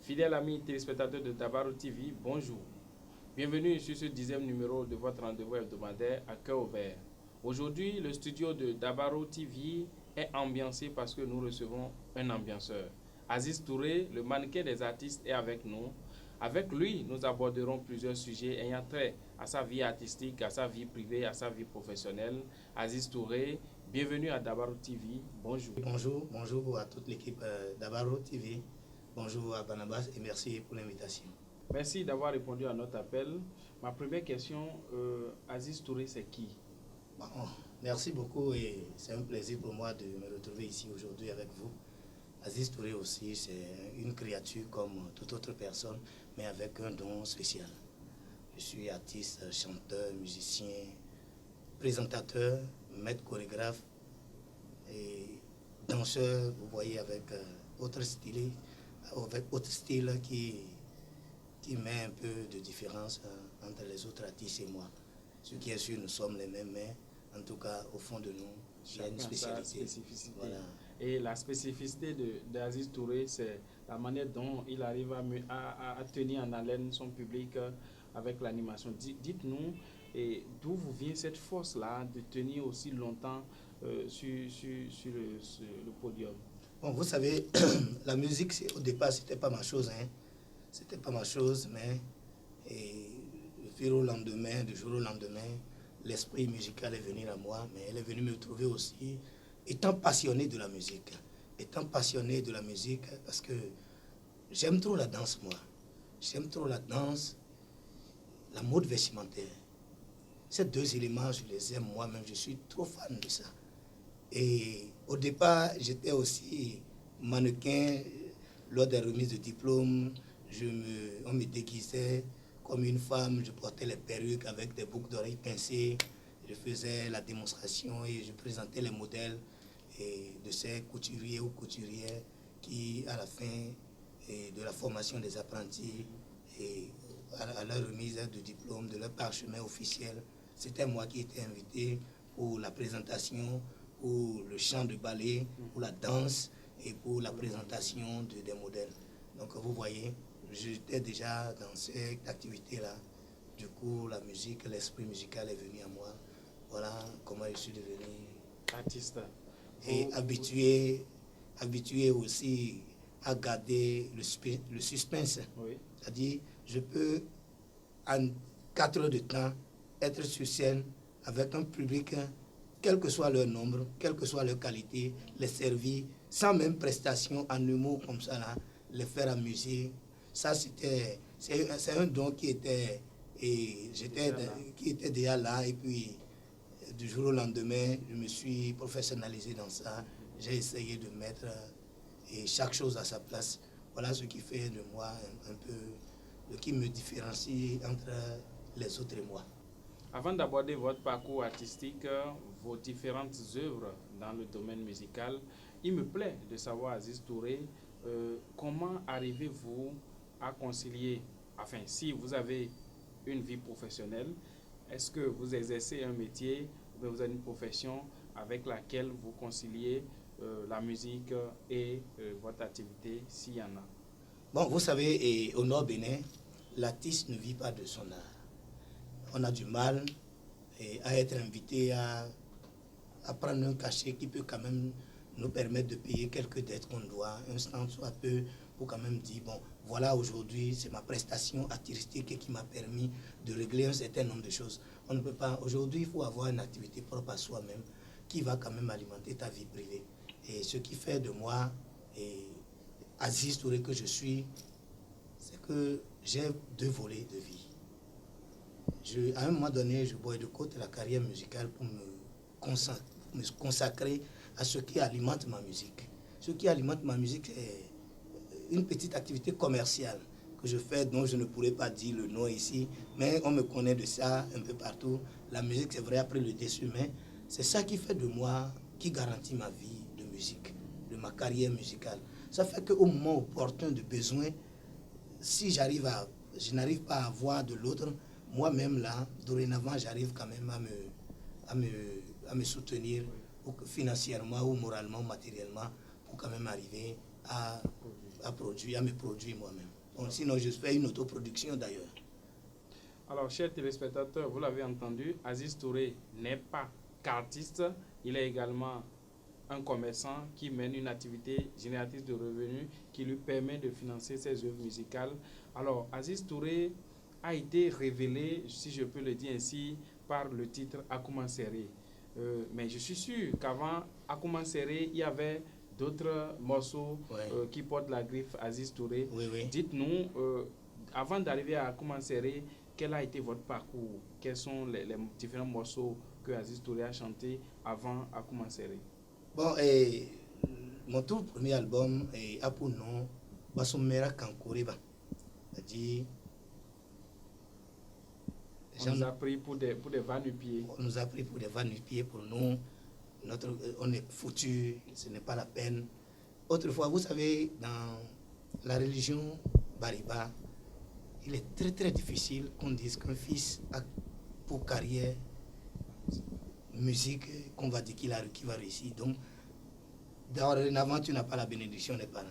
Fidèles amis téléspectateurs de Dabaro TV, bonjour. Bienvenue sur ce 10e numéro de votre rendez-vous hebdomadaire à cœur ouvert. Aujourd'hui, le studio de Dabaro TV est ambiancé parce que nous recevons un ambianceur. Aziz Touré, le mannequin des artistes, est avec nous. Avec lui, nous aborderons plusieurs sujets ayant trait à sa vie artistique, à sa vie privée, à sa vie professionnelle. Aziz Touré, bienvenue à Dabaro TV. Bonjour. Bonjour à toute l'équipe Dabaro TV. Bonjour à Barnabas et merci pour l'invitation. Merci d'avoir répondu à notre appel. Ma première question, Aziz Touré, c'est qui? Bon, merci beaucoup et c'est un plaisir pour moi de me retrouver ici aujourd'hui avec vous. Aziz Touré aussi, c'est une créature comme toute autre personne, mais avec un don spécial. Je suis artiste, chanteur, musicien, présentateur, maître chorégraphe et danseur, vous voyez, avec autre style qui met un peu de différence entre les autres artistes et moi. Ce qui est sûr, nous sommes les mêmes, mais en tout cas, au fond de nous, il y a une spécialité. Voilà. Et la spécificité d'Aziz Touré, c'est la manière dont il arrive à tenir en haleine son public avec l'animation. Dites-nous, d'où vous vient cette force-là de tenir aussi longtemps sur le podium? Bon, vous savez, la musique, au départ, c'était pas ma chose. C'était pas ma chose, mais du jour au lendemain, l'esprit musical est venu à moi, mais elle est venue me trouver aussi, étant passionné de la musique. Parce que j'aime trop la danse, moi. J'aime trop la danse, la mode vestimentaire. Ces deux éléments, je les aime moi-même, je suis trop fan de ça. Et au départ, j'étais aussi mannequin lors des remises de diplôme. On me déguisait comme une femme, je portais les perruques avec des boucles d'oreilles pincées. Je faisais la démonstration et je présentais les modèles de ces couturiers ou couturières qui, à la fin de la formation des apprentis et à leur remise de diplôme, de leur parchemin officiel, c'était moi qui étais invité pour la présentation, pour le chant de ballet, pour la danse et pour la présentation des modèles. Donc vous voyez, j'étais déjà dans cette activité-là. Du coup, la musique, l'esprit musical est venu à moi. Voilà comment je suis devenu artiste. Et habitué aussi à garder le suspense. Oui. C'est-à-dire, je peux, en 4 heures de temps, être sur scène avec un public, quel que soit leur nombre, quelle que soit leur qualité, les servir sans même prestation, en humour comme ça, là, les faire amuser. Ça, c'est un don qui était déjà là. Et puis, du jour au lendemain, je me suis professionnalisé dans ça. J'ai essayé de mettre chaque chose à sa place. Voilà ce qui fait de moi un peu, ce qui me différencie entre les autres et moi. Avant d'aborder votre parcours artistique, vos différentes œuvres dans le domaine musical, il me plaît de savoir, Aziz Touré, comment arrivez-vous à concilier, enfin, si vous avez une vie professionnelle, est-ce que vous exercez un métier ou vous avez une profession avec laquelle vous conciliez la musique et votre activité, s'il y en a? Bon, vous savez, au Nord Bénin, l'artiste ne vit pas de son art. On a du mal à être invité à prendre un cachet qui peut quand même nous permettre de payer quelques dettes qu'on doit, un stand soit peu, pour quand même dire, bon, voilà, aujourd'hui, c'est ma prestation artistique qui m'a permis de régler un certain nombre de choses. On ne peut pas, aujourd'hui, il faut avoir une activité propre à soi-même qui va quand même alimenter ta vie privée. Et ce qui fait de moi, Aziz Touré que je suis, c'est que j'ai 2 volets de vie. À un moment donné, je boycotte la carrière musicale pour me consacrer à ce qui alimente ma musique. Ce qui alimente ma musique, c'est une petite activité commerciale que je fais, dont je ne pourrais pas dire le nom ici, mais on me connaît de ça un peu partout. La musique, c'est vrai, après le dessus, mais c'est ça qui fait de moi, qui garantit ma vie de musique, de ma carrière musicale. Ça fait qu'au moment opportun de besoin, si je n'arrive pas à avoir de l'autre, moi-même là, dorénavant, j'arrive quand même à me soutenir financièrement ou moralement, matériellement, pour quand même arriver à me produire moi-même. Bon, sinon, je fais une autoproduction d'ailleurs. Alors, chers téléspectateurs, vous l'avez entendu, Aziz Touré n'est pas qu'artiste, il est également un commerçant qui mène une activité génératrice de revenus qui lui permet de financer ses œuvres musicales. Alors, Aziz Touré a été révélé, si je peux le dire ainsi, par le titre Akouman Serré. Mais je suis sûr qu'avant Akouman Serré, il y avait d'autres morceaux qui portent la griffe Aziz Touré. Oui, oui. Dites-nous, avant d'arriver à Akouman Serré, quel a été votre parcours? Quels sont les différents morceaux que Aziz Touré a chantés avant Akouman Serré? Bon, mon tout premier album a pour nom Basomera Kankoreba. C'est-à-dire, on nous a pris pour des va-nu-pieds. On nous a pris pour des va-nu-pieds pour nous. On est foutu, ce n'est pas la peine. Autrefois, vous savez, dans la religion Bariba, il est très très difficile qu'on dise qu'un fils a pour carrière musique, qu'on va dire qu'il va réussir. Donc, dorénavant, tu n'as pas la bénédiction des parents.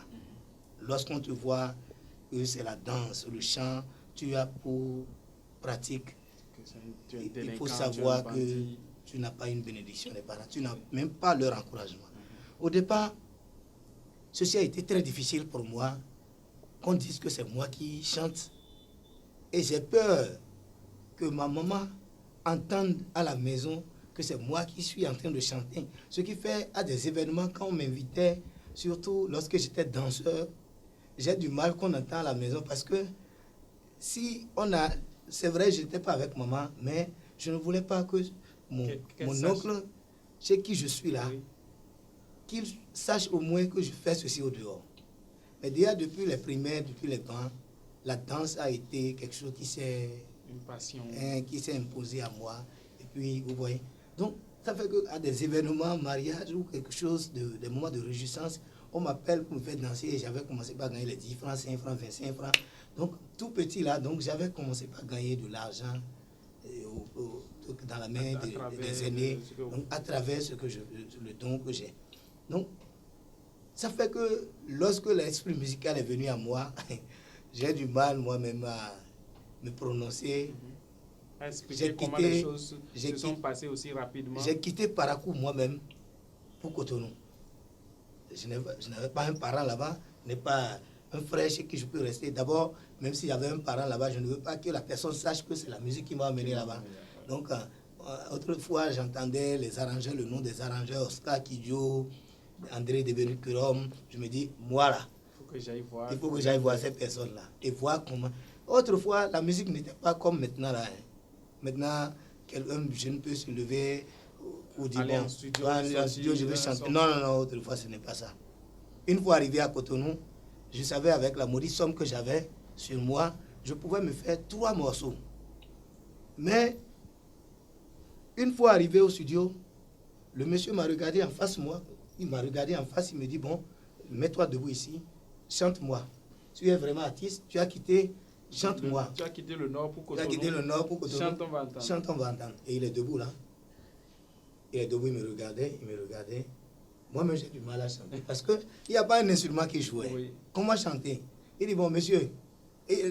Lorsqu'on te voit que c'est la danse, le chant, tu as pour pratique. Il faut savoir que tu n'as pas une bénédiction des parents. Tu n'as même pas leur encouragement. Au départ, ceci a été très difficile pour moi, qu'on dise que c'est moi qui chante. Et j'ai peur que ma maman entende à la maison que c'est moi qui suis en train de chanter. Ce qui fait à des événements, quand on m'invitait, surtout lorsque j'étais danseur, j'ai du mal qu'on entend à la maison parce que si on a... C'est vrai, je n'étais pas avec maman, mais je ne voulais pas que mon oncle, chez qui je suis là, qu'il sache au moins que je fais ceci au dehors. Mais déjà depuis les primaires, depuis les bancs, la danse a été quelque chose qui s'est... Une passion. Qui s'est imposée à moi. Et puis, vous voyez. Donc, ça fait qu'à des événements, mariage ou quelque chose, des moments de réjouissance, on m'appelle pour me faire danser et j'avais commencé par gagner les 10 francs, 5 francs, 25 francs. Donc, tout petit là, donc j'avais commencé par gagner de l'argent dans la main des aînés, donc à travers le don que j'ai. Donc, ça fait que lorsque l'esprit musical est venu à moi, j'ai du mal moi-même à me prononcer. Expliquer comment les choses se sont passées aussi rapidement. J'ai quitté Parakou moi-même pour Cotonou. Je n'avais pas un parent là-bas, je n'ai pas un frère chez qui je peux rester. D'abord, même s'il y avait un parent là-bas, je ne veux pas que la personne sache que c'est la musique qui m'a amené là-bas. Donc, autrefois, j'entendais les arrangeurs, le nom des arrangeurs, Oscar Kidjo, André Debenukurom. Je me dis, moi là, il faut que j'aille voir ces personnes-là et voir comment. Autrefois, la musique n'était pas comme maintenant là. Maintenant, un jeune peut se lever ou dire, bon, en studio, je vais chanter. Non, autrefois, ce n'est pas ça. Une fois arrivé à Cotonou, je savais avec la maudite somme que j'avais sur moi, je pouvais me faire 3 morceaux. Mais, une fois arrivé au studio, le monsieur m'a regardé en face de moi. Il m'a regardé en face, il me dit, bon, mets-toi debout ici, chante-moi. Tu es vraiment artiste, tu as quitté, chante-moi. Tu as quitté le Nord pour Cotonou. Tu as quitté le Nord pour Cotonou. Chante, on va entendre. Chante, on va entendre. Et il est debout là. Il est debout, il me regardait. Moi-même, j'ai du mal à chanter. Parce qu'il n'y a pas un instrument qui jouait. Oui. Comment chanter? Il dit, bon, monsieur.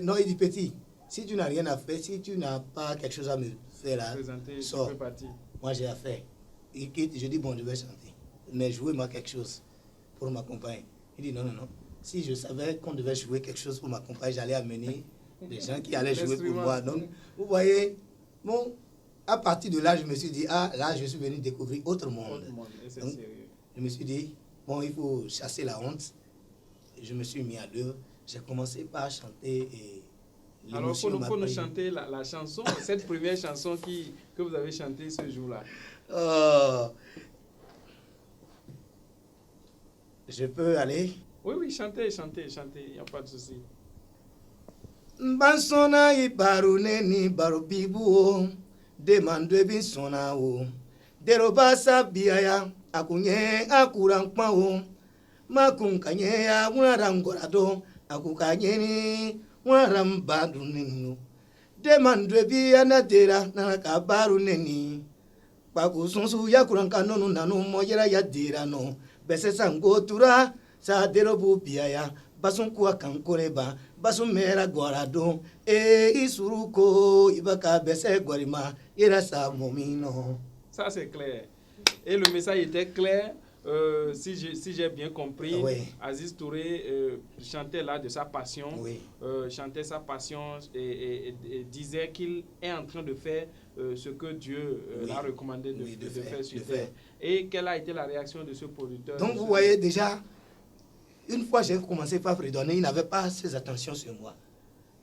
Non, il dit, petit, si tu n'as rien à faire, si tu n'as pas quelque chose à me faire là, sors. Moi, j'ai à faire. Il quitte, je dis, bon, je vais chanter. Mais jouez-moi quelque chose pour m'accompagner. Il dit, non. Si je savais qu'on devait jouer quelque chose pour m'accompagner, j'allais amener des gens qui allaient jouer pour moi. Donc, vous voyez, bon, à partir de là, je me suis dit, là, je suis venu découvrir autre monde. Donc, je me suis dit, bon, il faut chasser la honte. Je me suis mis à l'œuvre. J'ai commencé par chanter et alors, il faut nous chanter la chanson, cette première chanson que vous avez chantée ce jour-là. Je peux aller? Oui, chantez, il n'y a pas de souci. Bansona ibarune ni barubibu demandwe binsona o derobasa biaya akunye akurankpa o makunkanye ya warangorado akukanye ni warambaduninu Demande bien à Dera, Nakabaru Neni. Paku Sonsu Yakuranka no Nano Moyera Yadira no. Bessango Tura, Sa Derobu Piaya, Basunkua Kankoreba, Basumera Guarado, Isuruko, Ibaka Besse Guarima, Irasa Momino. Ça, c'est clair. Et le message était clair. Si j'ai bien compris, oui. Aziz Touré chantait là de sa passion, oui. Chantait sa passion et disait qu'il est en train de faire ce que Dieu l'a recommandé de faire sur terre. Et quelle a été la réaction de ce producteur? Donc vous voyez déjà, une fois j'ai commencé par fredonner, il n'avait pas ses attentions sur moi.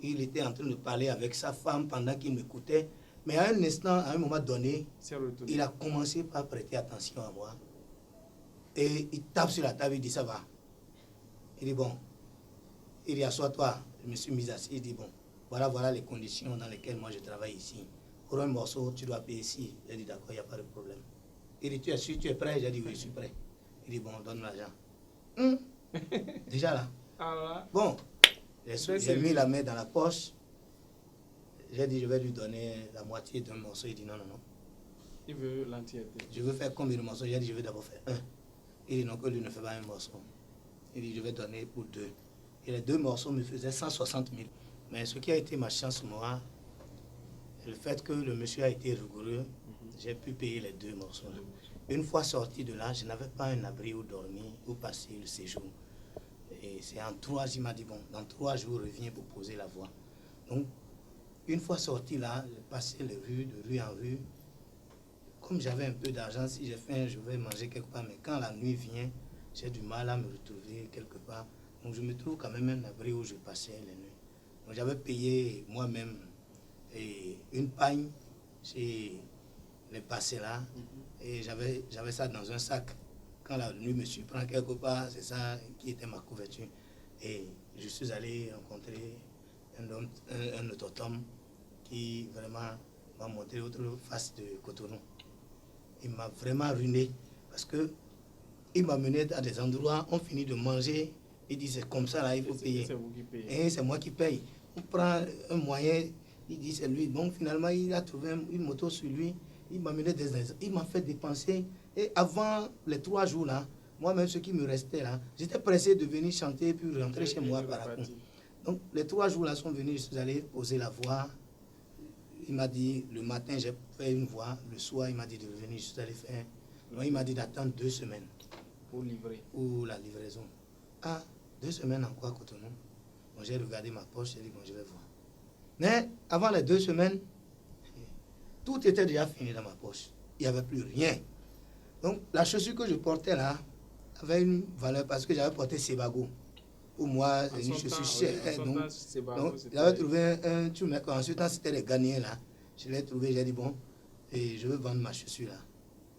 Il était en train de parler avec sa femme pendant qu'il m'écoutait. Mais à un instant, à un moment donné, il a commencé par prêter attention à moi. Et il tape sur la table, il dit ça va. Il dit bon. Il dit assois-toi. Je me suis mis assis, il dit bon. Voilà les conditions dans lesquelles moi je travaille ici. Pour un morceau, tu dois payer ici. J'ai dit d'accord, il n'y a pas de problème. Il dit tu es sûr, tu es prêt? J'ai dit oui, je suis prêt. Il dit bon, donne l'argent. Déjà là. Ah, bon, j'ai mis la main dans la poche. J'ai dit je vais lui donner la moitié d'un morceau. Il dit non. Il veut l'entièreté. Je veux faire combien de morceaux? J'ai dit je vais d'abord faire un. Il dit non, que lui ne fait pas un morceau. Il dit je vais donner pour deux. Et les deux morceaux me faisaient 160 000. Mais ce qui a été ma chance, moi, le fait que le monsieur a été rigoureux, j'ai pu payer les deux morceaux. Une fois sorti de là, je n'avais pas un abri où dormir, où passer le séjour. Et c'est en 3 jours, il m'a dit bon, dans 3 jours, reviens pour poser la voix. Donc, une fois sorti là, j'ai passé les rues, de rue en rue. Comme j'avais un peu d'argent, si j'ai faim, je vais manger quelque part. Mais quand la nuit vient, j'ai du mal à me retrouver quelque part. Donc je me trouve quand même un abri où je passais les nuits. Donc j'avais payé moi-même une pagne chez les passés là. Et j'avais ça dans un sac. Quand la nuit me surprend quelque part, c'est ça qui était ma couverture. Et je suis allé rencontrer un autochtone qui vraiment m'a montré autre face de Cotonou. Il m'a vraiment ruiné parce que il m'a mené à des endroits, on finit de manger, il dit c'est comme ça là, il faut payer. C'est vous qui payez. Et c'est moi qui paye. On prend un moyen, il dit c'est lui. Donc finalement, il a trouvé une moto sur lui, il m'a mené il m'a fait dépenser. Et avant les 3 jours là, moi-même ce qui me restait là, j'étais pressé de venir chanter puis rentrer chez moi par la cour. Donc les 3 jours là sont venus, je suis allé poser la voix. Il m'a dit, le matin, j'ai fait une voix. Le soir, il m'a dit de revenir, je suis allé faire. Donc, il m'a dit d'attendre 2 semaines. Pour livrer. Pour la livraison. Ah, 2 semaines en quoi, Cotonou? Donc, j'ai regardé ma poche, j'ai dit, bon, je vais voir. Mais, avant les 2 semaines, tout était déjà fini dans ma poche. Il n'y avait plus rien. Donc, la chaussure que je portais là, avait une valeur parce que j'avais porté Sebago. Pour moi, c'est une chaussure chère. Donc, j'avais trouvé un mec. Ensuite, c'était les gagnants là. Je l'ai trouvé, j'ai dit bon, et je veux vendre ma chaussure là.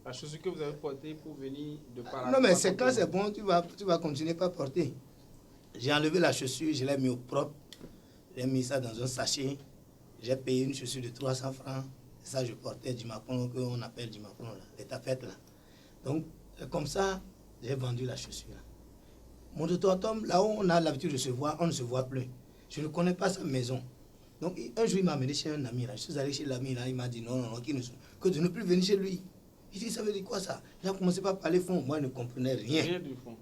La chaussure que vous avez portée pour venir de Paraguay. Non, mais c'est quand c'est bon, tu vas continuer par porter. J'ai enlevé la chaussure, je l'ai mis au propre. J'ai mis ça dans un sachet. J'ai payé une chaussure de 300 francs. Et ça, je portais du Macron, qu'on appelle du Macron là, les tapettes là. Donc, comme ça, j'ai vendu la chaussure là. Mon autochtone, là où on a l'habitude de se voir, on ne se voit plus. Je ne connais pas sa maison. Donc un jour, il m'a amené chez un ami. Là. Je suis allé chez l'ami, là, il m'a dit non, que de ne plus venir chez lui. Il dit, ça veut dire quoi ça? Il a commencé par parler fond. Moi, je ne comprenais rien. Rien du fond.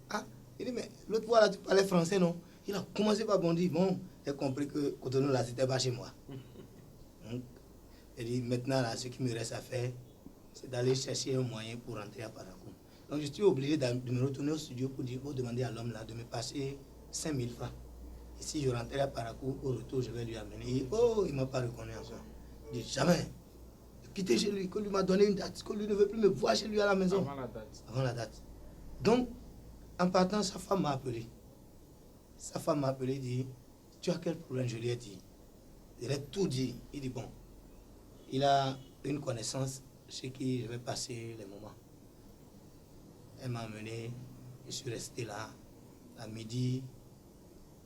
Ah, il dit, mais l'autre fois, là, tu parlais français, non? Il a commencé par bondir. Bon, j'ai compris que Cotonou, là, c'était pas chez moi. Donc, il dit, maintenant, là, ce qui me reste à faire, c'est d'aller chercher un moyen pour rentrer à Parakou. Donc, je suis obligé de me retourner au studio pour demander à l'homme là de me passer 5 000 francs. Et si je rentrais à Parakou, au retour, je vais lui amener. Et, oh, il ne m'a pas reconnu encore. Je dis jamais. Quitter chez lui, que lui m'a donné une date, que lui ne veut plus me voir chez lui à la maison. Avant la date. Avant la date. Donc, en partant, sa femme m'a appelé. Sa femme m'a appelé et dit, tu as quel problème? Je lui ai dit. Il a tout dit. Il dit, bon, il a une connaissance chez qui je vais passer les moments. Elle m'a amené, je suis resté là, à midi,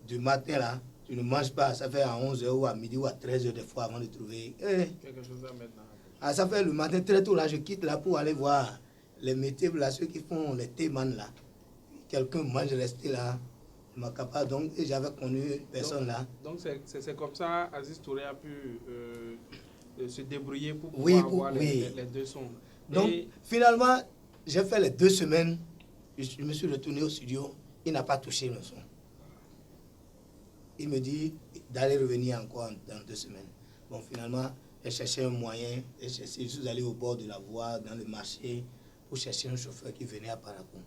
du matin là, tu ne manges pas, ça fait à 11h ou à midi ou à 13h des fois avant de trouver. Quelque chose à mettre dans la bouche. Ah, ça fait le matin très tôt là, je quitte là pour aller voir les métiers là, ceux qui font les thémans là. Quelqu'un mange, rester là, Macapa, donc j'avais connu une personne là. Donc c'est comme ça Aziz Touré a pu se débrouiller pour pouvoir Oui, avoir oui. les deux sons. Donc Et finalement, j'ai fait les 2 semaines, je me suis retourné au studio, il n'a pas touché le son. Il me dit d'aller revenir encore dans 2 semaines. Bon, finalement, j'ai cherché un moyen, je suis allé au bord de la voie, dans le marché, pour chercher un chauffeur qui venait à Parakou.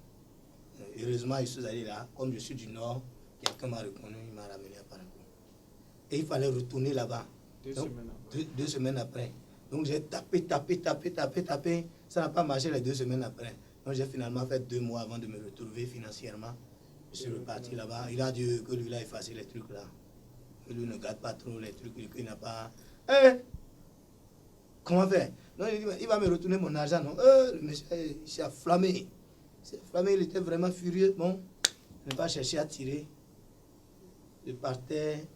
Heureusement, je suis allé là, comme je suis du Nord, quelqu'un m'a reconnu, il m'a ramené à Parakou. Et il fallait retourner là-bas. 2 semaines après. 2 semaines après. Donc j'ai tapé, ça n'a pas marché les 2 semaines après. Donc j'ai finalement fait 2 mois avant de me retrouver financièrement. Je suis reparti là-bas. Il a dit que lui, il a effacé les trucs là. Que lui ne garde pas trop les trucs, qu'il n'a pas... Comment faire? Non, il va me retourner mon argent. Non, le monsieur, il s'est afflammé. Il était vraiment furieux. Bon, il n'a pas cherché à tirer. Je partais.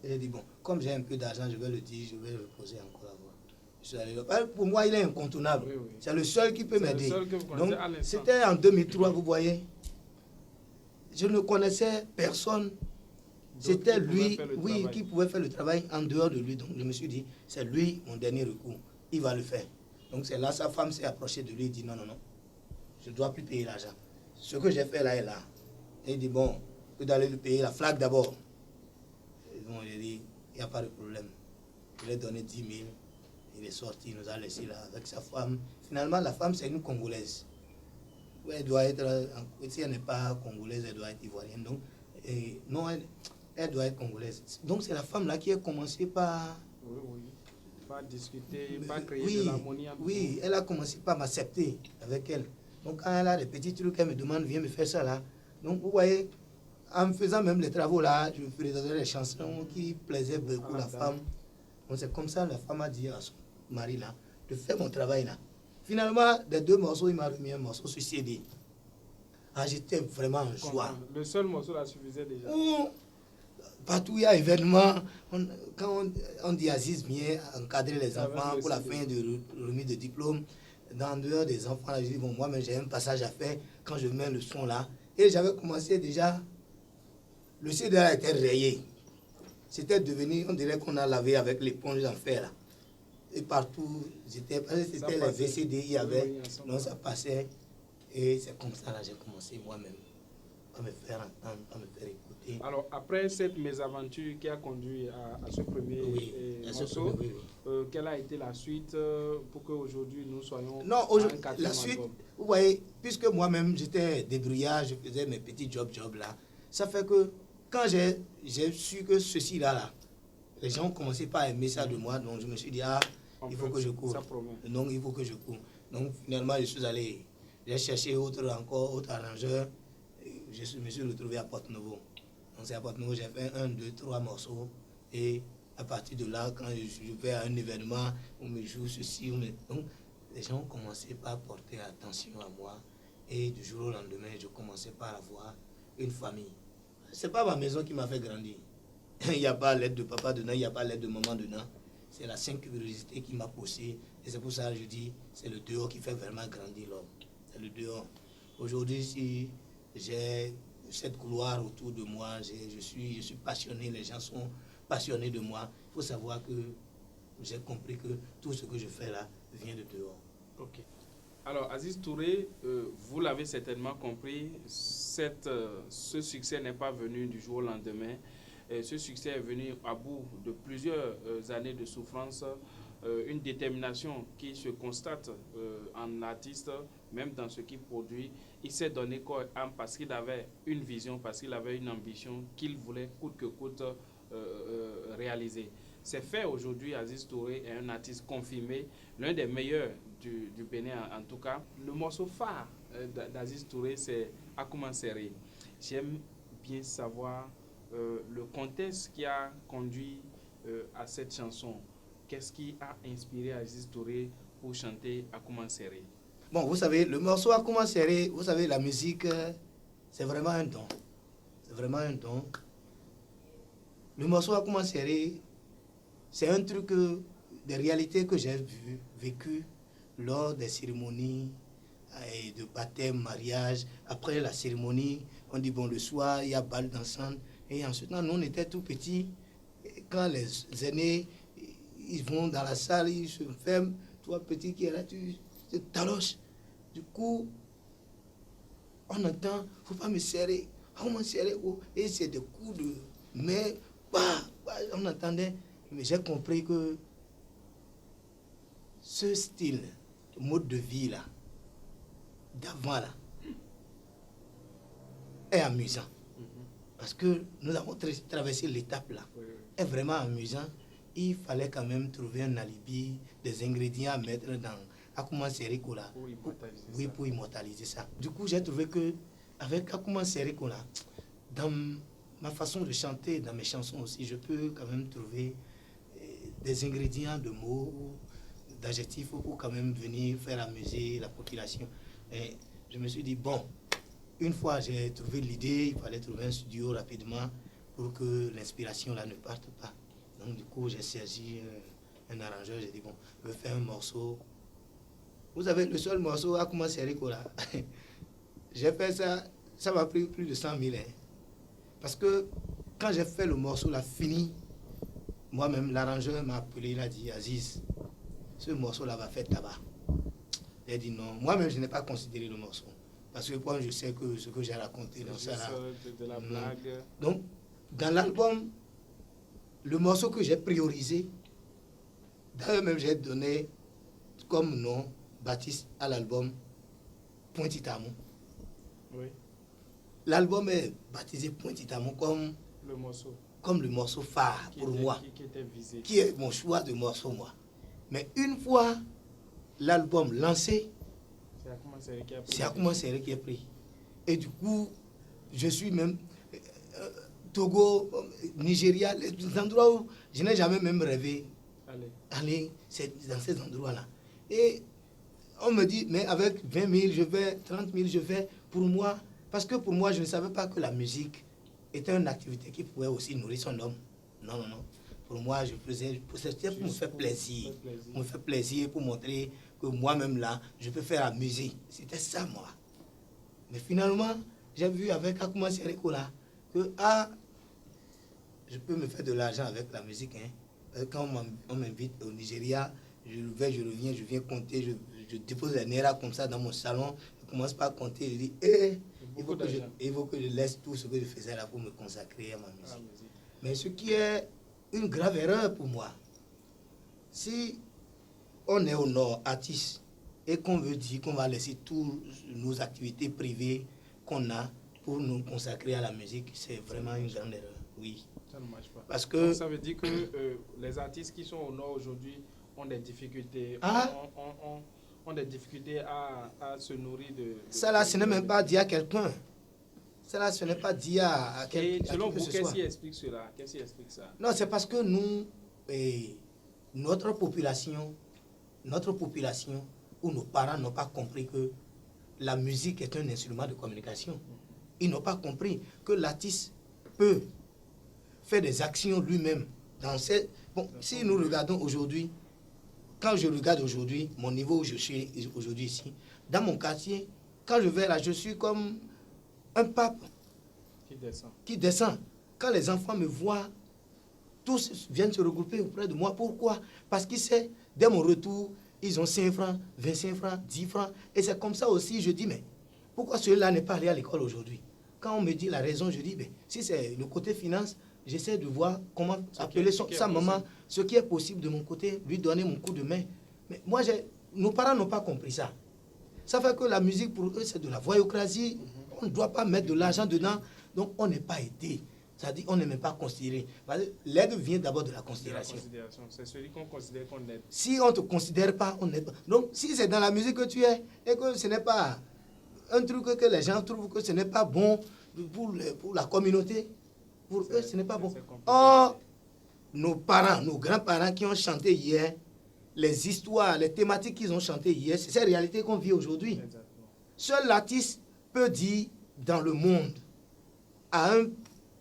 Et j'ai dit, bon, comme j'ai un peu d'argent, je vais le dire, je vais reposer encore la voix. Je suis allé là. Pour moi, il est incontournable. Oui, oui. C'est le seul qui peut m'aider. Donc, à l'instant. c'était en 2003, vous voyez. Je ne connaissais personne. C'était lui, oui, qui pouvait faire le travail en dehors de lui. Donc, je me suis dit, c'est lui mon dernier recours. Il va le faire. Donc, c'est là, sa femme s'est approchée de lui et dit, non, je ne dois plus payer l'argent. Ce que j'ai fait là est là. Et il dit, bon, vous allez lui payer la flaque d'abord. Bon, j'ai dit, il n'y a pas de problème. Je lui ai donné 10 000. Il est sorti, il nous a laissé là avec sa femme. Finalement, la femme, c'est une Congolaise. Elle doit être, si elle n'est pas congolaise, elle doit être ivoirienne. Donc, non, elle doit être congolaise. Donc, c'est la femme là qui a commencé par... Oui. Pas discuter, pas créer de l'harmonie. Oui, elle a commencé par m'accepter avec elle. Donc, quand elle a des petits trucs, elle me demande, viens me faire ça là. Donc, vous voyez, en faisant même les travaux là, je faisais des chansons qui plaisaient beaucoup à la femme. Donc, c'est comme ça la femme a dit à son mari là, de faire mon travail là. Finalement, des 2 morceaux, il m'a remis un morceau sur CD. Ah, j'étais vraiment en joie. Le seul morceau là suffisait déjà. Partout il y a événement. Quand on dit Aziz vient encadrer les enfants pour la fin de remise de diplôme, dans dehors des enfants, là, je dis, bon, moi, j'ai un passage à faire quand je mets le son là. Et j'avais commencé déjà, le CD a été rayé. C'était devenu, on dirait qu'on a lavé avec l'éponge en fer là. Et partout, c'était les VCD, il y avait, non, ça passait. Et c'est comme ça, là, j'ai commencé moi-même à me faire entendre, à me faire écouter. Alors, après cette mésaventure qui a conduit à ce premier morceau, quelle a été la suite pour qu'aujourd'hui nous soyons... Non, la suite, vous voyez, puisque moi-même j'étais débrouillard, je faisais mes petits jobs là, ça fait que quand j'ai su que ceci là, les gens ont commencé par aimer ça de moi, donc je me suis dit, il faut que je cours. Donc il faut que je cours. Donc finalement, je suis allé, j'ai cherché autre arrangeur, je me suis retrouvé à Porte-Nouveau. Donc c'est à Porte-Nouveau, j'ai fait 1, 2, 3 morceaux, et à partir de là, quand je vais à un événement, on me joue ceci, donc les gens ont commencé par porter attention à moi, et du jour au lendemain, je commençais par avoir une famille. C'est pas ma maison qui m'a fait grandir. Il n'y a pas l'aide de papa dedans, il n'y a pas l'aide de maman dedans. C'est la sainte curiosité qui m'a poussé. Et c'est pour ça que je dis, c'est le dehors qui fait vraiment grandir l'homme. C'est le dehors. Aujourd'hui, si j'ai cette couloir autour de moi, je suis passionné, les gens sont passionnés de moi. Il faut savoir que j'ai compris que tout ce que je fais là vient de dehors. Ok. Alors, Aziz Touré, vous l'avez certainement compris, ce succès n'est pas venu du jour au lendemain. Ce succès est venu à bout de plusieurs années de souffrance, une détermination qui se constate en artiste, même dans ce qu'il produit. Il s'est donné corps et âme parce qu'il avait une vision, parce qu'il avait une ambition qu'il voulait coûte que coûte réaliser. C'est fait aujourd'hui. Aziz Touré est un artiste confirmé, l'un des meilleurs du Bénin en tout cas. Le morceau phare d'Aziz Touré, c'est Akouman Serré. J'aime bien savoir le contexte qui a conduit à cette chanson. Qu'est-ce qui a inspiré Aziz Touré pour chanter Akouman Serré? Bon, vous savez, le morceau Akouman Serré, vous savez, la musique, c'est vraiment un don. C'est vraiment un don. Le morceau Akouman Serré, c'est un truc, des réalités que j'ai vécues lors des cérémonies de baptême, mariage. Après la cérémonie, On dit, bon, le soir, il y a balle dansante. Et ensuite, nous, on était tout petits. Et quand les aînés, ils vont dans la salle, ils se ferment. Toi, petit qui est là, tu te taloches. Du coup, on entend, il ne faut pas me serrer. On m'a serré. Et c'est des coups de main. On entendait. Mais j'ai compris que ce style, mode de vie là, d'avant là, est amusant. Parce que nous avons traversé l'étape là. Est vraiment amusant. Il fallait quand même trouver un alibi, des ingrédients à mettre dans Akuma Seriko là. Pour immortaliser ça. Du coup, j'ai trouvé que avec Akuma Seriko là, dans ma façon de chanter, dans mes chansons aussi, je peux quand même trouver des ingrédients de mots, d'adjectifs pour quand même venir faire amuser la population. Et je me suis dit, bon, une fois j'ai trouvé l'idée, il fallait trouver un studio rapidement pour que l'inspiration là ne parte pas. Donc du coup, j'ai saisi un arrangeur, j'ai dit, bon, je vais faire un morceau. Vous avez le seul morceau à commencer Seriko là. J'ai fait ça, ça m'a pris plus de 100 000. Hein. Parce que quand j'ai fait le morceau là, fini, moi-même, l'arrangeur m'a appelé, il a dit, Aziz, ce morceau là va faire tabac. J'ai dit non, moi-même je n'ai pas considéré le morceau. Parce que moi je sais que ce que j'ai raconté dans ça là. De la blague. Donc, dans l'album, le morceau que j'ai priorisé, d'ailleurs même j'ai donné comme nom Baptiste à l'album Pointitamon. Oui. L'album est baptisé Pointitamon comme le morceau phare pour moi. Qui était visé. Qui est mon choix de morceau, moi. Mais une fois l'album lancé, c'est Akuma Seré qui est pris. Et du coup, je suis même Togo, Nigeria, les endroits où je n'ai jamais même rêvé. Allez, c'est dans ces endroits-là. Et on me dit, mais avec 20 000, je vais, 30 000, je vais. Pour moi, parce que pour moi, je ne savais pas que la musique était une activité qui pouvait aussi nourrir son homme. Non, non, non. Pour moi, je faisais, c'était pour me faire plaisir. Pour me faire plaisir, pour montrer que moi-même là, je peux faire amuser. C'était ça, moi. Mais finalement, j'ai vu avec Akuma Seriko là, que je peux me faire de l'argent avec la musique. Hein. Quand on m'invite au Nigeria, je reviens, je viens compter, je dépose les Naira comme ça dans mon salon, je commence pas à compter, je dis, il faut que je laisse tout ce que je faisais là pour me consacrer à ma musique. Mais ce qui est une grave erreur pour moi, si on est au nord, artiste, et qu'on veut dire qu'on va laisser toutes nos activités privées qu'on a pour nous consacrer à la musique, c'est vraiment une grande erreur, oui. Ça ne marche pas. Parce que donc, ça veut dire que les artistes qui sont au nord aujourd'hui ont des difficultés, ont des difficultés à se nourrir de ça là, ce n'est même pas dit à quelqu'un. Ça là, ce n'est pas dit à quelqu'un. Et selon vous, qu'est-ce qui explique cela? Qu'est-ce qui explique ça? Non, c'est parce que nous, notre population, où nos parents n'ont pas compris que la musique est un instrument de communication. Ils n'ont pas compris que l'artiste peut faire des actions lui-même. Bon, si nous regardons aujourd'hui, quand je regarde aujourd'hui, mon niveau où je suis aujourd'hui ici, dans mon quartier, quand je vais là, je suis comme un pape qui descend. Quand les enfants me voient, tous viennent se regrouper auprès de moi. Pourquoi? Parce qu'ils savent, dès mon retour, ils ont 5 francs, 25 francs, 10 francs. Et c'est comme ça aussi, je dis, mais pourquoi celui-là n'est pas allé à l'école aujourd'hui? Quand on me dit la raison, je dis, mais si c'est le côté finance, j'essaie de voir comment appeler sa maman, ce qui est possible de mon côté, lui donner mon coup de main. Mais moi, nos parents n'ont pas compris ça. Ça fait que la musique, pour eux, c'est de la voyoucratie. On ne doit pas mettre de l'argent dedans. Donc, on n'est pas aidé. C'est-à-dire qu'on n'est même pas considéré. L'aide vient d'abord de la considération. C'est celui qu'on considère qu'on aide. Si on ne te considère pas, on n'aide pas. Donc, si c'est dans la musique que tu es, et que ce n'est pas un truc que les gens trouvent que ce n'est pas bon pour la communauté, pour eux, ce n'est pas bon. Or, nos parents, nos grands-parents qui ont chanté hier, les histoires, les thématiques qu'ils ont chantées hier, c'est cette réalité qu'on vit aujourd'hui. Seul l'artiste peut dire dans le monde à un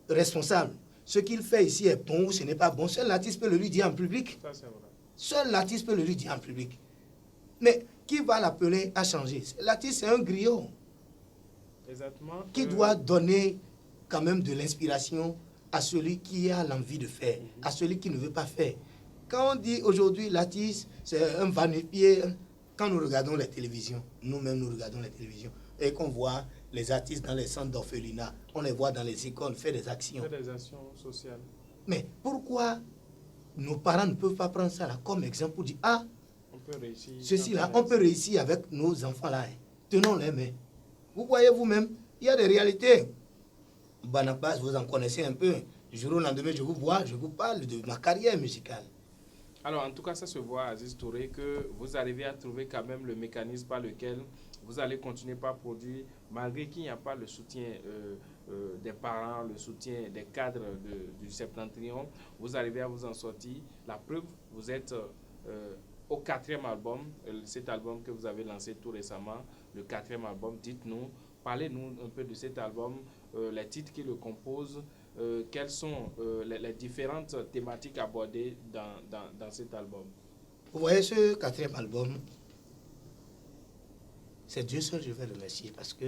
responsable, ce qu'il fait ici est bon ou ce n'est pas bon. Seul l'artiste peut le lui dire en public. Seul l'artiste peut le lui dire en public. Mais qui va l'appeler à changer? L'artiste, c'est un griot. Exactement. Qui doit donner quand même de l'inspiration à celui qui a l'envie de faire, à celui qui ne veut pas faire. Quand on dit aujourd'hui l'artiste, c'est un va-nu-pied, quand nous regardons les télévisions, nous-mêmes nous regardons les télévisions, et qu'on voit les artistes dans les centres d'orphelinat, on les voit dans les écoles faire des actions. Faire des actions sociales. Mais pourquoi nos parents ne peuvent pas prendre ça là comme exemple pour dire, ah, On peut réussir. ceci là, on peut réussir avec nos enfants là. Tenons les mains. Vous voyez vous-même, il y a des réalités. Barnabas, vous en connaissez un peu. Du jour au lendemain, je vous vois, je vous parle de ma carrière musicale. Alors, en tout cas, ça se voit, Aziz Touré, que vous arrivez à trouver quand même le mécanisme par lequel vous allez continuer par produire, malgré qu'il n'y a pas le soutien des parents, le soutien des cadres du Septentrion. Vous arrivez à vous en sortir. La preuve, vous êtes au 4e album, cet album que vous avez lancé tout récemment, le 4e album. Dites-nous, parlez-nous un peu de cet album, les titres qui le composent. Quelles sont les différentes thématiques abordées dans cet album? Vous voyez ce 4e album, c'est Dieu seul je vais remercier parce que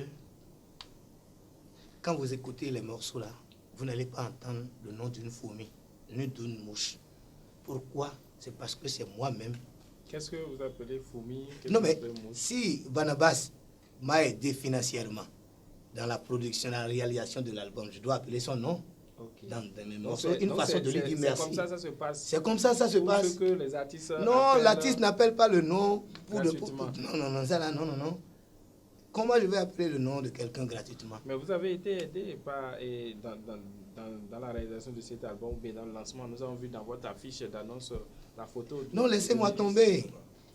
quand vous écoutez les morceaux là, vous n'allez pas entendre le nom d'une fourmi, ni d'une mouche. Pourquoi? C'est parce que c'est moi-même. Qu'est-ce que vous appelez fourmi? Non mais si Barnabas m'a aidé financièrement dans la production, dans la réalisation de l'album, je dois appeler son nom. Okay. Dans mes morceaux, une façon de lui dire merci. C'est comme ça se passe. C'est comme ça se passe. Que les artistes non, l'artiste n'appelle pas le nom pour le. Non, ça là, non. Comment je vais appeler le nom de quelqu'un gratuitement? Mais vous avez été aidé dans la réalisation de cet album ou bien dans le lancement. Nous avons vu dans votre affiche d'annonce la photo. Non, laissez-moi tomber.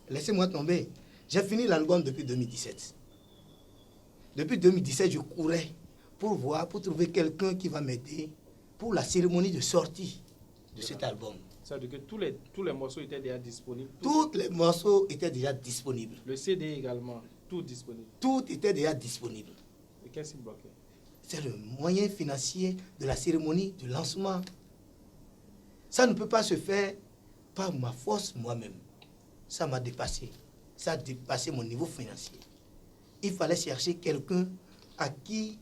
Laissez-moi tomber. J'ai fini l'album depuis 2017. Depuis 2017, je courais pour trouver quelqu'un qui va m'aider pour la cérémonie de sortie de cet album. Ça veut dire que tous les morceaux étaient déjà disponibles. Tous les morceaux étaient déjà disponibles. Le CD également, tout disponible. Tout était déjà disponible. Et qu'est-ce qui bloquait? C'est le moyen financier de la cérémonie de lancement. Ça ne peut pas se faire par ma force moi-même. Ça m'a dépassé. Ça a dépassé mon niveau financier. Il fallait chercher quelqu'un à qui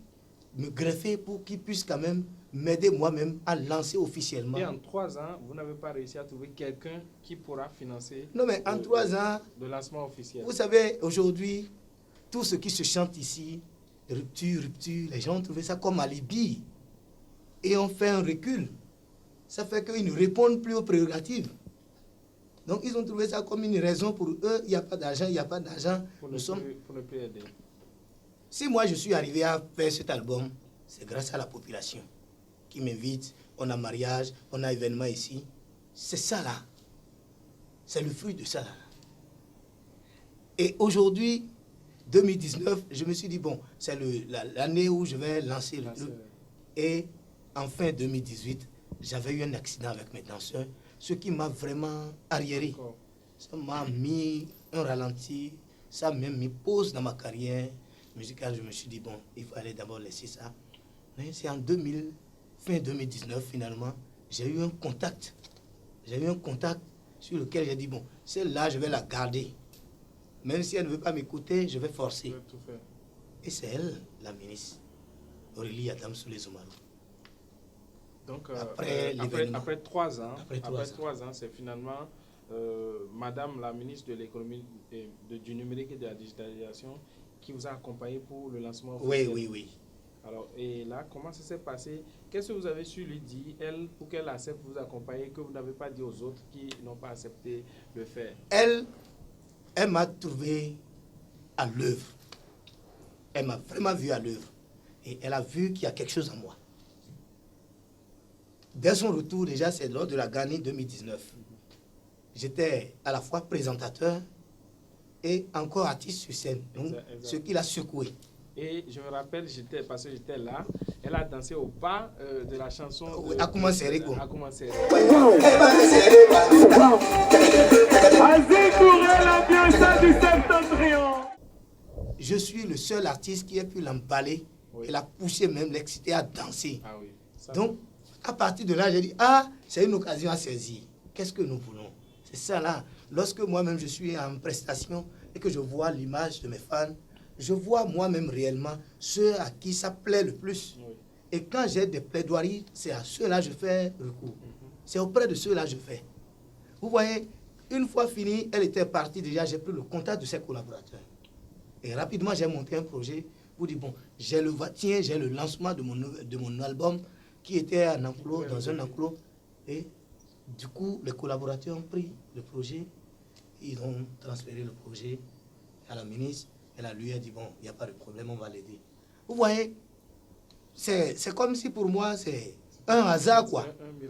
me greffer pour qu'il puisse quand même m'aider moi-même à lancer officiellement. Et en 3 ans, vous n'avez pas réussi à trouver quelqu'un qui pourra financer non, mais en 3 ans, le lancement officiel. Vous savez, aujourd'hui, tout ce qui se chante ici, rupture, les gens ont trouvé ça comme alibi. Et on fait un recul. Ça fait qu'ils ne répondent plus aux prérogatives. Donc, ils ont trouvé ça comme une raison pour eux. Il n'y a pas d'argent, il n'y a pas d'argent. Pour ne plus aider. Si moi, je suis arrivé à faire cet album, c'est grâce à la population qui m'invite. On a mariage, on a événement ici. C'est ça là. C'est le fruit de ça là. Et aujourd'hui, 2019, je me suis dit, bon, c'est l'année où je vais lancer le truc. Et en fin 2018, j'avais eu un accident avec mes danseurs, ce qui m'a vraiment arriéré. Ça m'a mis un ralenti, ça m'a mis pause dans ma carrière musicale. Je me suis dit, bon, il fallait d'abord laisser ça. Mais c'est en fin 2019, finalement, j'ai eu un contact. J'ai eu un contact sur lequel j'ai dit, bon, celle-là, je vais la garder. Même si elle ne veut pas m'écouter, je vais forcer. Tout faire. Et c'est elle, la ministre, Aurélie Adam Soulé-Zoumarou. Donc, après 3 ans, c'est finalement Madame la ministre de l'économie, du numérique et de la digitalisation qui vous a accompagné pour le lancement officiel. Oui. Alors, et là, comment ça s'est passé? Qu'est-ce que vous avez su lui dire, elle, pour qu'elle accepte vous accompagner, que vous n'avez pas dit aux autres qui n'ont pas accepté de faire? Elle m'a trouvé à l'œuvre. Elle m'a vraiment vu à l'œuvre. Et elle a vu qu'il y a quelque chose en moi. Dès son retour, déjà, c'est lors de la Gani 2019. J'étais à la fois présentateur et encore artiste sur scène. Donc, ce qui l'a secoué. Et je me rappelle, parce que j'étais là, elle a dansé au pas de la chanson A commencé Rico. Je suis le seul artiste qui a pu l'emballer et la pousser même, l'exciter à danser. Ah oui, donc, à partir de là, j'ai dit, c'est une occasion à saisir. Qu'est-ce que nous voulons? C'est ça là. Lorsque moi-même je suis en prestation et que je vois l'image de mes fans, je vois moi-même réellement ceux à qui ça plaît le plus. Oui. Et quand j'ai des plaidoiries, c'est à ceux-là que je fais recours. C'est auprès de ceux-là que je fais. Vous voyez, une fois fini, elle était partie déjà, j'ai pris le contact de ses collaborateurs. Et rapidement, j'ai monté un projet pour dire, bon, j'ai le lancement de mon album qui était en enclos, dans un enclos. Et du coup, les collaborateurs ont pris le projet, ils ont transféré le projet à la ministre. Elle lui a dit, bon, il n'y a pas de problème, on va l'aider. Vous voyez, c'est comme si pour moi, c'est un hasard, quoi.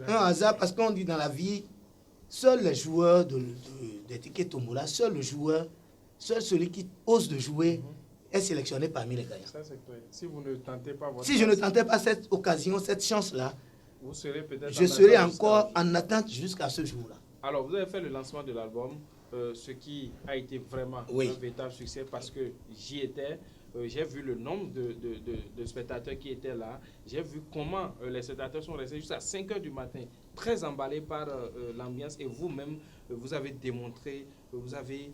Un hasard, parce qu'on dit dans la vie, seuls les joueurs des tickets tombola, seul celui qui ose de jouer est sélectionné parmi les gagnants. Ça, c'est clair. Si vous ne tentez pas votre si je ne tentais pas cette occasion, cette chance-là, vous serez peut-être je serai encore en attente jusqu'à ce jour-là. Alors, vous avez fait le lancement de l'album, ce qui a été vraiment un véritable succès parce que j'y étais. J'ai vu le nombre de spectateurs qui étaient là. J'ai vu comment les spectateurs sont restés jusqu'à 5 h du matin, très emballés par l'ambiance. Et vous-même, vous avez démontré, vous avez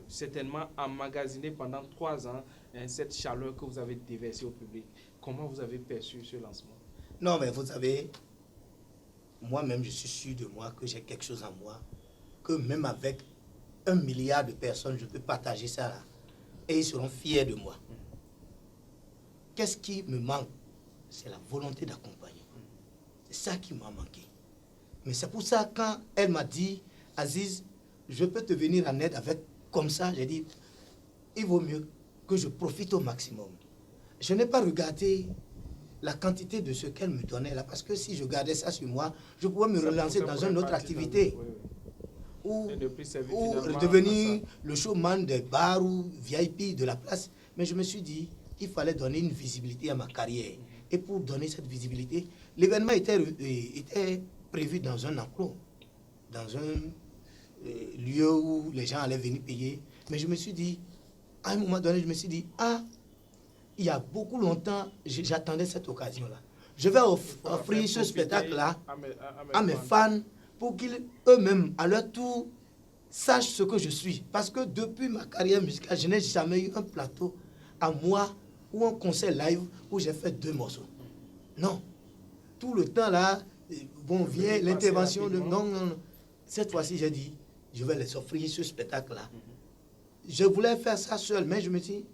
certainement emmagasiné pendant 3 ans cette chaleur que vous avez déversée au public. Comment vous avez perçu ce lancement? Non, mais vous savez, moi-même, je suis sûr de moi que j'ai quelque chose en moi, que même avec 1 milliard de personnes, je peux partager ça là. Et ils seront fiers de moi. Qu'est-ce qui me manque? C'est la volonté d'accompagner. C'est ça qui m'a manqué. Mais c'est pour ça, quand elle m'a dit, Aziz, je peux te venir en aide avec comme ça, j'ai dit, il vaut mieux que je profite au maximum. Je n'ai pas regardé la quantité de ce qu'elle me donnait là, parce que si je gardais ça sur moi, je pouvais me relancer dans une autre activité. Ou devenir le showman des bars ou VIP de la place. Mais je me suis dit qu'il fallait donner une visibilité à ma carrière. Et pour donner cette visibilité, l'événement était prévu dans un enclos, dans un lieu où les gens allaient venir payer. Mais je me suis dit, à un moment donné, je me suis dit, il y a beaucoup longtemps, j'attendais cette occasion-là. Je vais offrir ce spectacle-là à mes fans pour qu'ils eux-mêmes, à leur tour, sachent ce que je suis. Parce que depuis ma carrière musicale, je n'ai jamais eu un plateau à moi ou un concert live où j'ai fait 2 morceaux. Non. Tout le temps là, bon, vient l'intervention de... Non. Cette fois-ci, j'ai dit, je vais les offrir ce spectacle-là. Je voulais faire ça seul, mais je me suis dit,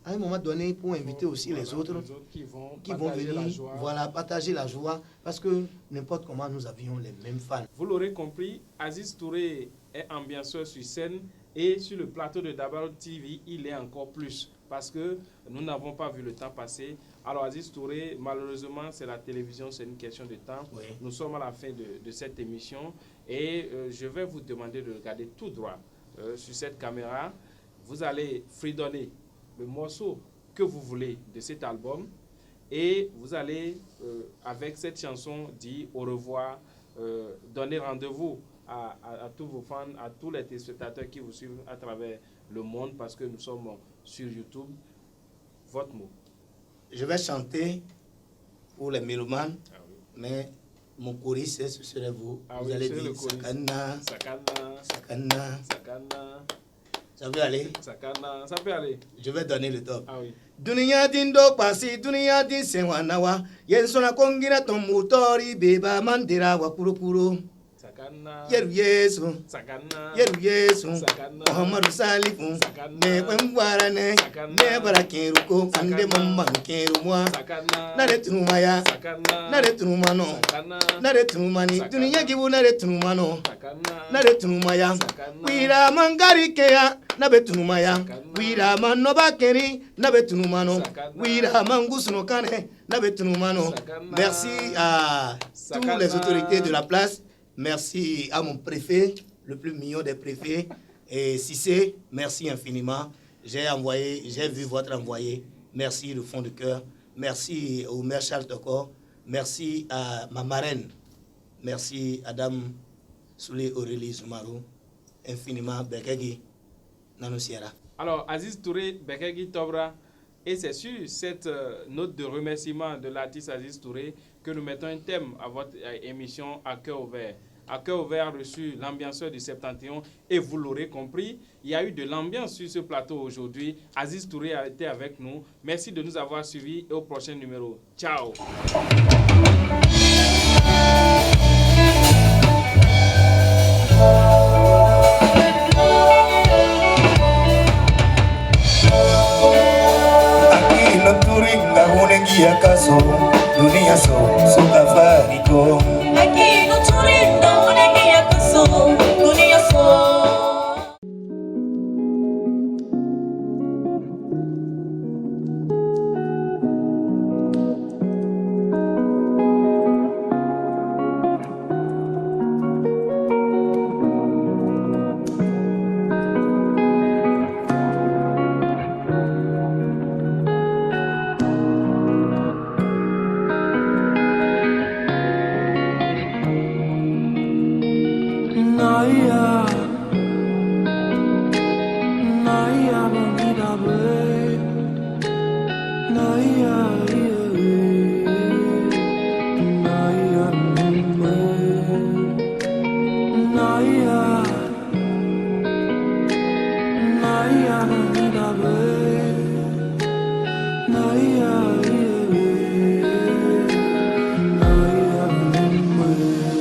à un moment donné, pour inviter aussi les autres qui vont venir partager la joie, parce que n'importe comment, nous avions les mêmes fans. Vous l'aurez compris, Aziz Touré est ambianceur sur scène et sur le plateau de Dabaru TV, il est encore plus parce que nous n'avons pas vu le temps passer. Alors Aziz Touré, malheureusement, c'est la télévision, c'est une question de temps. Oui. Nous sommes à la fin de cette émission et je vais vous demander de regarder tout droit sur cette caméra. Vous allez fredonner le morceau que vous voulez de cet album et vous allez avec cette chanson dire au revoir, donner rendez-vous à tous vos fans, à tous les téléspectateurs qui vous suivent à travers le monde parce que nous sommes sur YouTube. Votre mot. Je vais chanter pour les mélomanes, mais mon choriste, ce serait vous. Vous allez dire Sakana, Sakana, Sakana, Sakana. Ça peut aller? Sakana, ça peut aller. Je vais donner le top. Ah oui. Dunia dindo pasi, dunia din senwanawa, yensona kongina tomutori beba mandira wa kurukuru. Sakana. Yeru Yesu. Sakana. Yeru Yesu. Sakana. Muhammadu Salifu. Sakana. Ne wembarane. Sakana. Ne barakeruko. Ande mambankeru mwa. Sakana. Nare tunumaya. Sakana. Nare tunumano. Sakana. Nare tunumani. Dunia gibu nare tunumano. Sakana. Nare tunumaya. Sakana. Wira mangari keya. Nabe tunumaya. Sakana. Wira manoba keri. Nabe tunumano. Sakana. Wira mangusuno kane. Nabe tunumano. Sakana. Merci à toutes les autorités de la place. Merci à mon préfet, le plus mignon des préfets. Et Cissé, merci infiniment. J'ai vu votre envoyé. Merci du fond du cœur. Merci au maire Charles Tokor. Merci à ma marraine. Merci à Dame Soulé Aurélie Zoumarou. Infiniment, Bekegi Nanousiera. Alors, Aziz Touré, Bekegi Tobra. Et c'est sur cette note de remerciement de l'artiste Aziz Touré que nous mettons un thème à votre émission à cœur ouvert. à cœur ouvert reçu l'ambianceur du Septentrion et vous l'aurez compris, il y a eu de l'ambiance sur ce plateau aujourd'hui. Aziz Touré a été avec nous. Merci de nous avoir suivis et au prochain numéro. Ciao. Kaso, dunia so, sukafariko. Aki no turinda unengia kaso, dunia so. Yeah.